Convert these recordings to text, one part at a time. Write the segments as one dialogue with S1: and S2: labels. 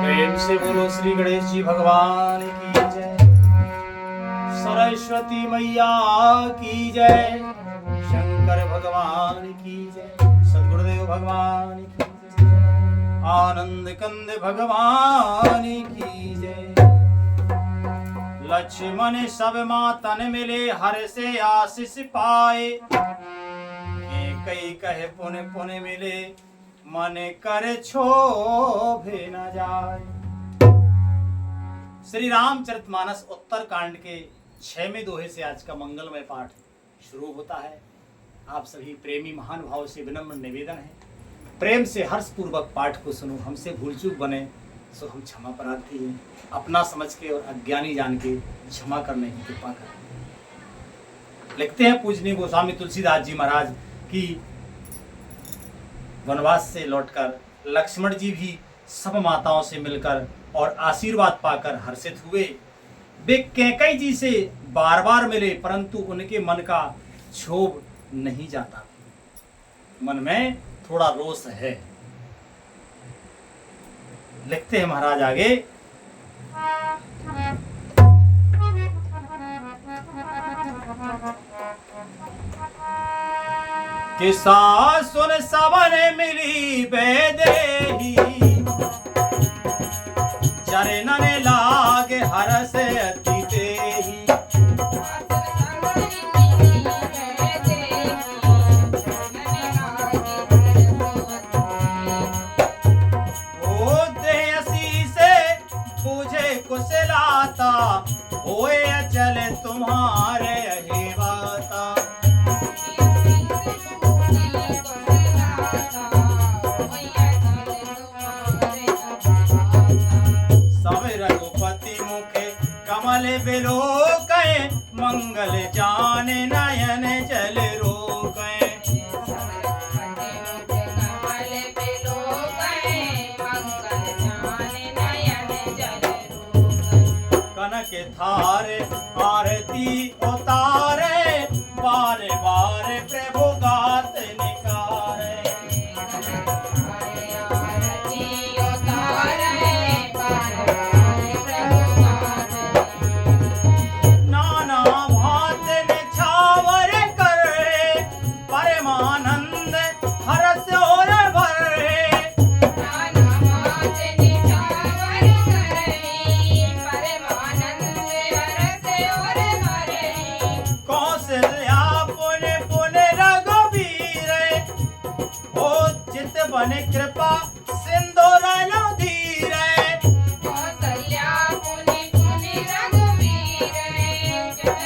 S1: प्रेम से बोलो श्री गणेश जी भगवान की जय, सरस्वती मैया की जय, शंकर भगवान की जय, सद्गुरुदेव भगवान की जय, आनंद कंद भगवान की जय। लक्ष्मण सब मातन मिले हर से आशीष पाए, कई कहे पुन पुन मिले मन कर क्षोभे न जाए। श्री रामचरितमानस उत्तर कांड के 6वें दोहे से आज का मंगलमय पाठ शुरू होता है। आप सभी प्रेमी महानुभाव से विनम्र निवेदन है, प्रेम से हर्ष पूर्वक पाठ को सुनो। हमसे भूल चूक बने सो हम क्षमा प्रार्थी हैं, अपना समझ के और अज्ञानी जान के क्षमा करने की कृपा करें। लिखते हैं पूजनीय गोस्वामी तुलसीदास जी महाराज की वनवास से लौटकर लक्ष्मण जी भी सब माताओं से मिलकर और आशीर्वाद पाकर हर्षित हुए। वे कैकेयी जी से बार बार मिले परंतु उनके मन का क्षोभ नहीं जाता, मन में थोड़ा रोष है। लिखते हैं महाराज आगे, कि सासुर सबन मिली बेदेही, चरणन लागे हरस अति तेहि। ओ देहसी से पूछे कुशलाता, होए अचल तुम्हारे अहिवाता। कमल बिलोके मंगल जान नयन जल रोके। कनक थारे आरती उतारे, बार बार प्रभु गात निकारे। बने कृपा सिंदूर धीरे,
S2: कौसल्या पुनि पुनि रघुवीर,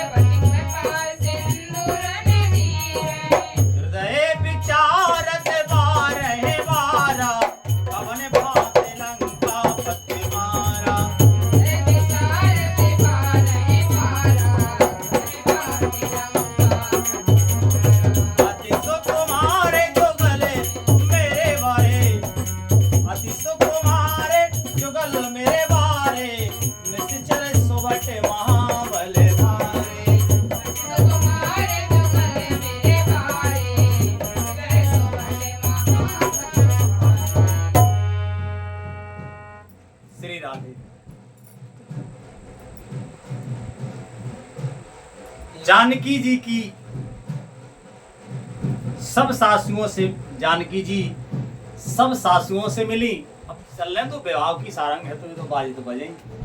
S2: बने कृपा सिंदूर धीरे।
S1: हृदय विचारत बारह बारा, कवन भात लंका पति मारा।
S2: विचारत बारह बारा, कवन भात लंका।
S1: अति सुकुमार जुगल मेरे बारे, अति सुकुमार जुगल मेरे बारे, निश्चल सुबट महाबल धारे।
S2: सुकुमार जुगल मेरे बारे, निश्चल सुबट महाबल धारे।
S1: श्री राधे। जानकी जी की सब सासुओं से, जानकी जी सब सासुओं से मिली। अब चल रहे तो विवाह की सारंग है तो ये तो बाजी तो बजेंगे,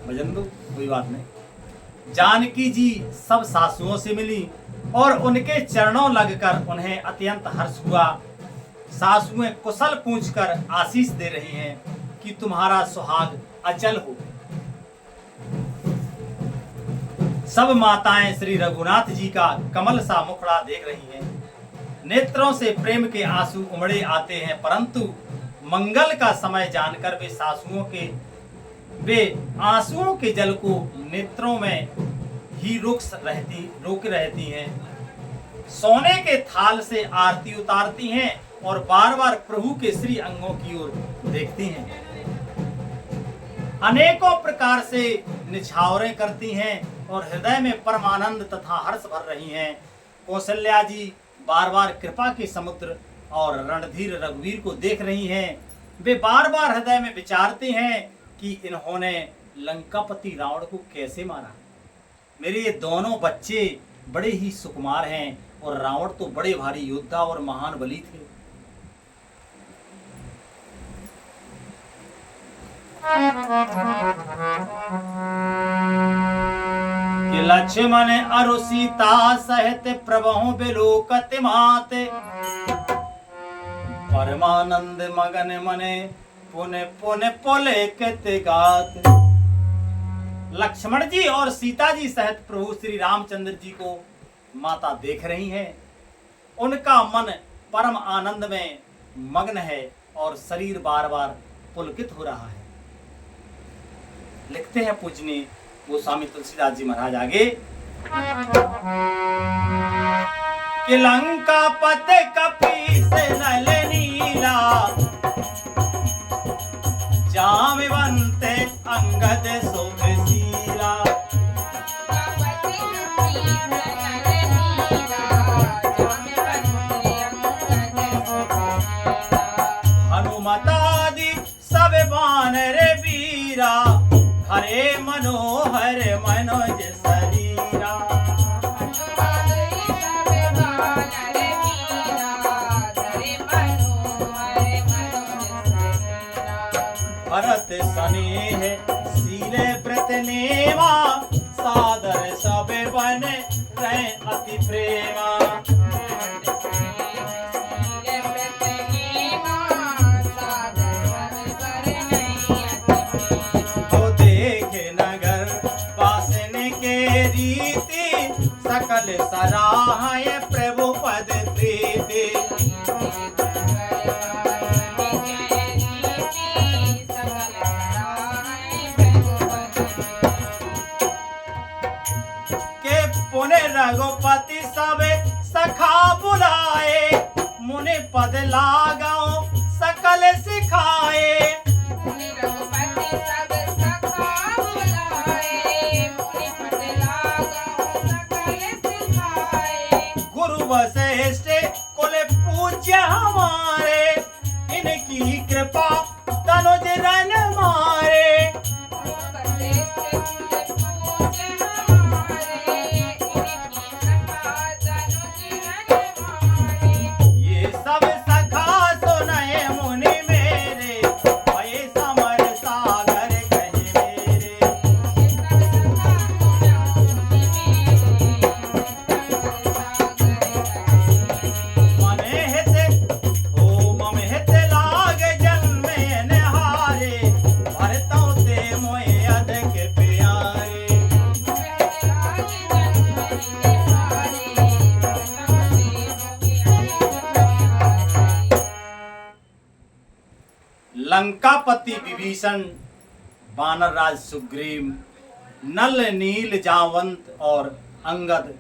S1: भजन दो कोई बात नहीं। जानकी जी सब सासुओं से मिली और उनके चरणों लगकर उन्हें अत्यंत हर्ष हुआ। सासुएं कुशल पूछकर आशीष दे रही हैं कि तुम्हारा सुहाग अचल हो। सब माताएं श्री रघुनाथ जी का कमल सा मुखड़ा देख रही हैं, नेत्रों से प्रेम के आंसू उमड़े आते हैं परंतु मंगल का समय जानकर वे आंसुओं के जल को नेत्रों में ही रोक रहती हैं। सोने के थाल से आरती उतारती हैं और बार बार प्रभु के श्री अंगों की ओर देखती हैं। अनेकों प्रकार से निछावरें करती हैं और हृदय में परमानंद तथा हर्ष भर रही हैं। कौशल्या जी बार बार कृपा के समुद्र और रणधीर रघुवीर को देख रही हैं वे बार बार हृदय में विचारते हैं कि इन्होंने लंकापति रावण को कैसे मारा। मेरे ये दोनों बच्चे बड़े ही सुकुमार हैं और रावण तो बड़े भारी योद्धा और महान बली थे। कि लक्ष्मण अरु सीता सहित प्रभु बिलोकत माते, परमानंद मगन मने पुने पुने पोले कहते गात। लक्ष्मण जी और सीता जी सहित प्रभु श्री रामचंद्र जी को माता देख रही हैं। उनका मन परम आनंद में मग्न है और शरीर बार बार पुलकित हो रहा है। लिखते हैं पूजनीय गोस्वामी तुलसीदास जी महाराज आगे कि लंका पते कपी से नल नीला, जामवंते अंगद शोभशीला। हनुमतादि सब बानर वीरा, हरे मनोहर मनोज शरीरा। भरत स्नेह सीले व्रत नेवा, सादर सब बन रहे अति प्रेमा। सकल सराहाय प्रभु पद प्रीति। के पुने रघुपति सब सखा बुलाए, मुनि पद लगाओ सकल सिखाए। वशिष्ठ कुल पूज्य हमारे, इनकी कृपा तनुज रन मारे। ये सब सखा सुनाए मुनि मेरे, भय समर सागर कहे मेरे। लंकापति विभीषण, वानर राज सुग्रीव, नल नील जावंत और अंगद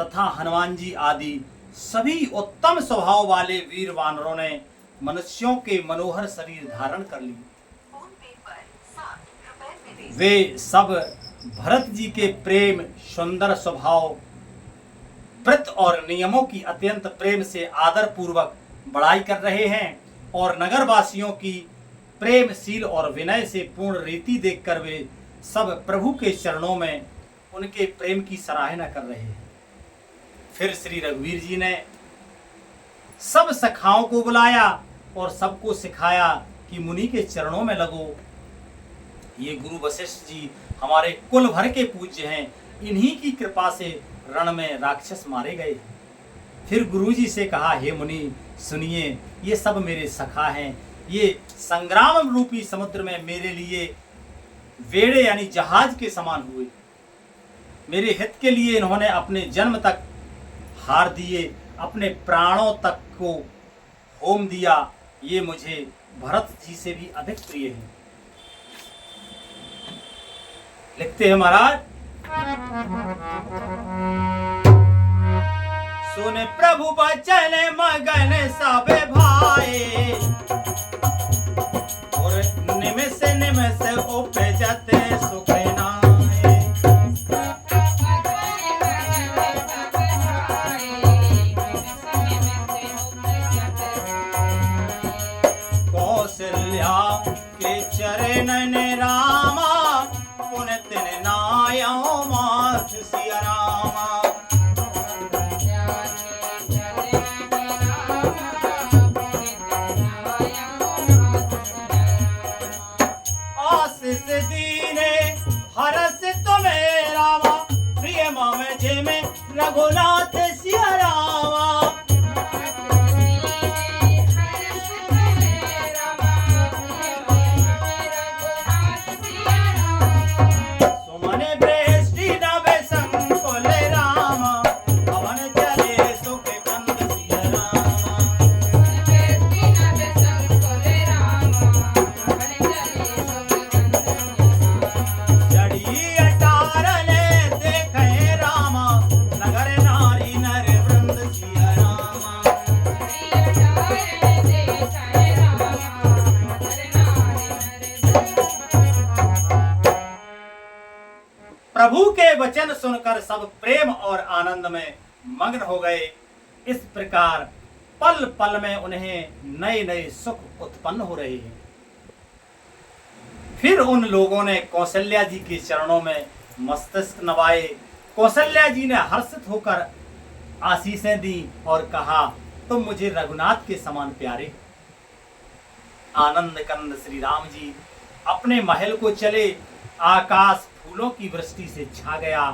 S1: तथा हनुमान जी आदि सभी उत्तम स्वभाव वाले वीर वानरों ने मनुष्यों के मनोहर शरीर धारण कर लिए। वे सब भरत जी के प्रेम, सुंदर स्वभाव, व्रत और नियमों की अत्यंत प्रेम से आदर पूर्वक बड़ाई कर रहे हैं और नगरवासियों की प्रेमशील और विनय से पूर्ण रीति देखकर वे सब प्रभु के चरणों में उनके प्रेम की सराहना कर रहे हैं। फिर श्री रघुवीर जी ने सब सखाओं को बुलाया और सबको सिखाया कि मुनि के चरणों में लगो। ये गुरु वशिष्ठ जी हमारे कुल भर के पूज्य हैं, इन्हीं की कृपा से रण में राक्षस मारे गए। फिर गुरु जी से कहा, हे मुनि सुनिए, ये सब मेरे सखा हैं। ये संग्राम रूपी समुद्र में मेरे लिए वेड़े यानी जहाज के समान हुए। मेरे हित के लिए इन्होंने अपने जन्म तक हार दिए, अपने प्राणों तक को होम दिया। ये मुझे भरत जी से भी अधिक प्रिय है। लिखते हैं महाराज, सुन प्रभु बचन मगन सब भाई, और निमिष निमिष उपजत सुख नाय। कौशल्या के चरणन रामा पुन तिन नायो माथ सिया रामा। आशीष दीने हरस तुम्हें रामा प्रिय मम जे में रघुनाथ सिया रामा। प्रभु के वचन सुनकर सब प्रेम और आनंद में मग्न हो गए। इस प्रकार पल पल में उन्हें नए नए सुख उत्पन्न हो रहे हैं। फिर उन लोगों ने कौशल्या जी के चरणों में मस्तक नवाए। कौशल्या जी ने हर्षित होकर आशीषें दी और कहा, तुम मुझे रघुनाथ के समान प्यारे। आनंद कंद श्री राम जी अपने महल को चले। आकाश फूलों की वृष्टि से छा गया।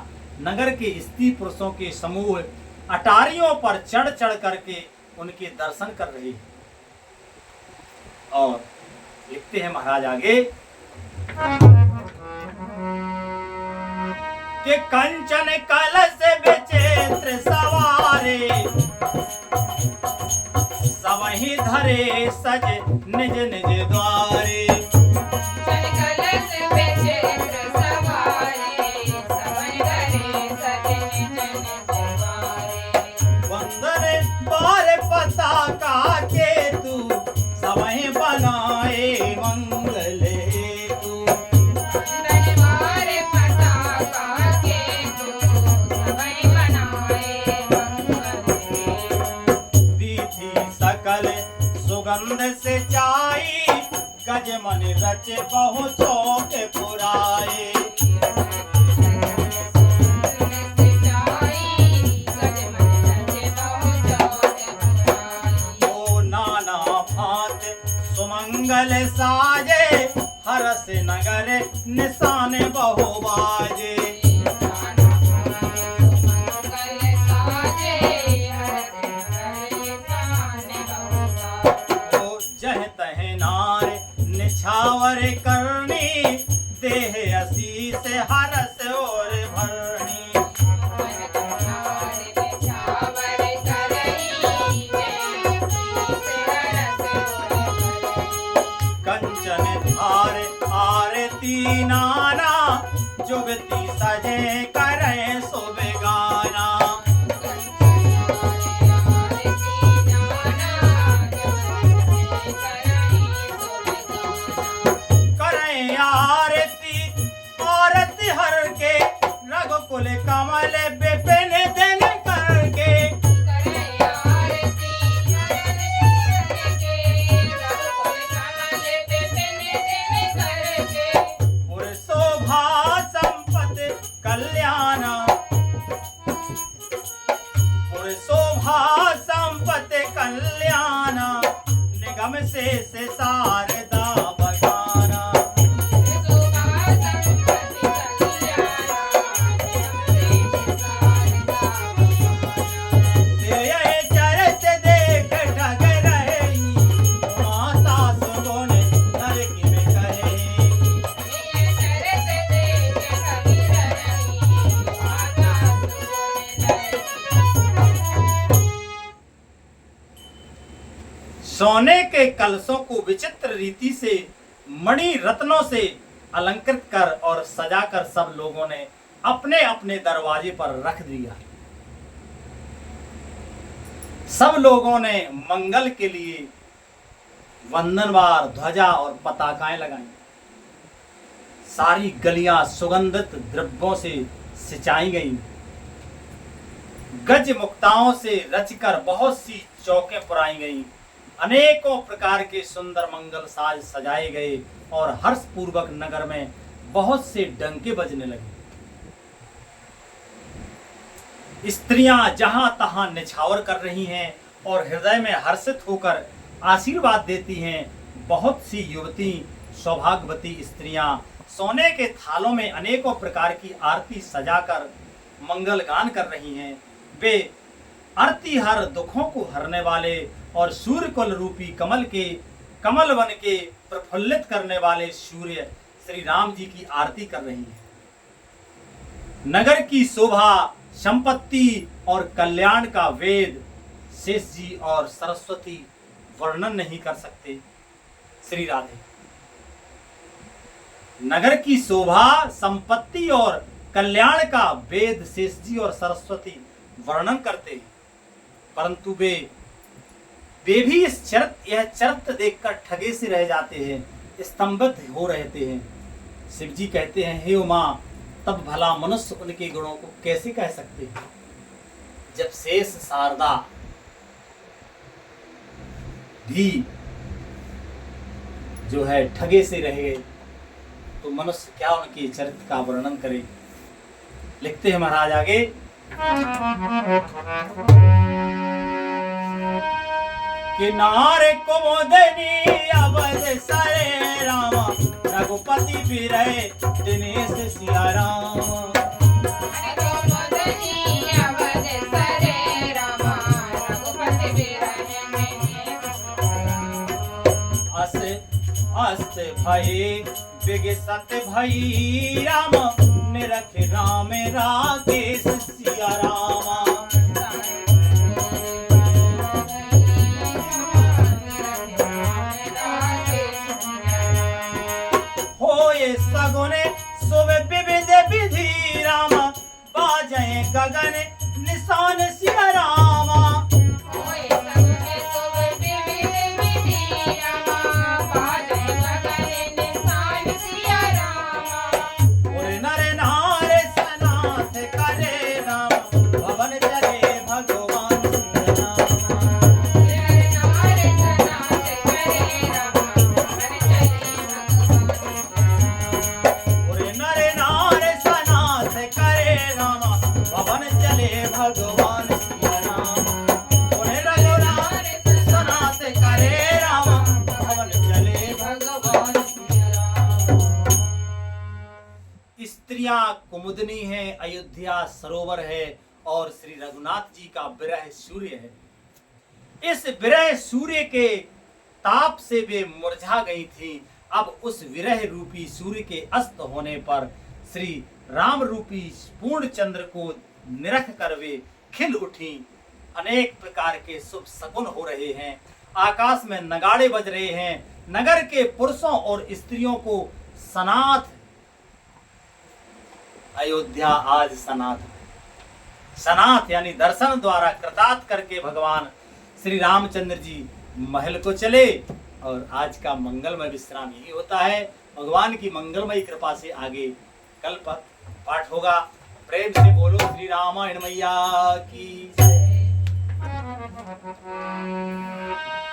S1: नगर के स्त्री पुरुषों के समूह अटारियों पर चढ़ चढ़ करके उनके दर्शन कर रहे हैं। और लिखते हैं महाराज आगे कि कंचन कलश विचित्र सवारे सबहि धरे सज निज निज द्वारे। पताका के तू समय बनाए मंगल हेतु। पताका के तू समय बनाए मंगल हेतु। विधि सकल सुगंध से चाई गज मन रच बहु चौक पुराए। मंगल साजे हरस नगर निशान बहु बाजे। जह तह नार निछावर करनी देह आशीष हरस और भरनी। आरती नाना जुगती सजे करे सुबगाना। करें आरती आरती हर के रघुकुल कमल विपिन दिन करके। शोभा संपत्ति कल्याण निगम से शारदा बगाना। चरत देख ठग रही माता सुगुन नर की में कहे। सोने के कलशों को विचित्र रीति से मणि रत्नों से अलंकृत कर और सजाकर सब लोगों ने अपने अपने दरवाजे पर रख दिया। सब लोगों ने मंगल के लिए वंदनवार ध्वजा और पताकाएं लगाई। सारी गलियां सुगंधित द्रव्यों से सिंचाई गईं। गज मुक्ताओं से रचकर बहुत सी चौकें पुराई गईं। अनेकों प्रकार के सुंदर मंगल साज सजाए गए और हर्ष पूर्वक नगर में बहुत से डंके बजने लगे। स्त्रियां जहां तहां निछावर कर रही हैं और हृदय में हर्षित होकर आशीर्वाद देती हैं। बहुत सी युवती सौभाग्यवती स्त्रियां सोने के थालों में अनेकों प्रकार की आरती सजाकर मंगल गान कर रही हैं। वे आरती हर दुखों को हरने वाले और सूर्य कुल रूपी कमल बन के प्रफुल्लित करने वाले सूर्य श्री राम जी की आरती कर रही हैं। नगर की शोभा, संपत्ति और कल्याण का वेद शेष जी और सरस्वती वर्णन नहीं कर सकते। श्री राधे। नगर की शोभा, संपत्ति और कल्याण का वेद शेष जी और सरस्वती वर्णन करते हैं, परंतु वे भी यह चरित्र देखकर ठगे से रह जाते हैं, स्तंभित हो रहते हैं। शिव जी कहते हैं, हे उमा, तब भला मनुष्य उनके गुणों को कैसे कह सकते हैं, जब शेष शारदा भी जो है ठगे से रह गए, तो मनुष्य क्या उनके चरित्र का वर्णन करे। लिखते हैं महाराज आगे, किनारे कुमुदनी अवध सरे रामा, रघुपति बिरहे दिनेश सिया राम। अस्त भय विगसत भई राम, निरख राम राकेश सिया रामा। होए सगुने सुबह विविध विधि रामा, बाजे गगन निशान सिया रामा। स्त्रियां कुमुदनी है, अयोध्या सरोवर है और श्री रघुनाथ जी का विरह सूर्य है। इस विरह सूर्य के ताप से वे मुरझा गई थी। अब उस विरह रूपी सूर्य के अस्त होने पर श्री राम रूपी पूर्ण चंद्र को निरख कर वे खिल उठी। अनेक प्रकार के शुभ शकुन हो रहे हैं, आकाश में नगाड़े बज रहे हैं। नगर के पुरुषों और स्त्रियों को सनाथ, अयोध्या आज सनाथ यानी दर्शन द्वारा कृतार्थ करके भगवान श्री रामचंद्र जी महल को चले। और आज का मंगलमय विश्राम यही होता है। भगवान की मंगलमयी कृपा से आगे कल पाठ होगा। प्रेम से बोलो श्री रामायण मैया की जय।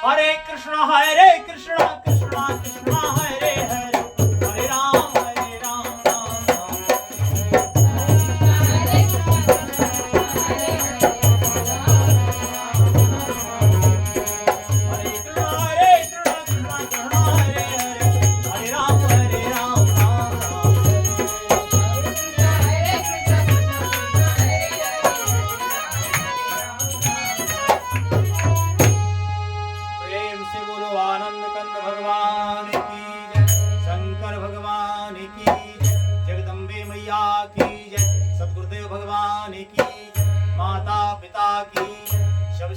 S1: हरे कृष्णा कृष्णा कृष्णा हरे हरे, हरे राम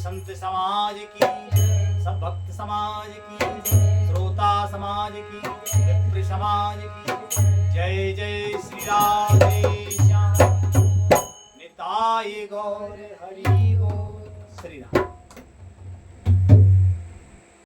S1: संत समाज की, सब भक्त समाज की, श्रोता समाज की, विप्र समाज की। जय जय श्री राधे श्याम, निताय गौर हरि गो। श्री राम।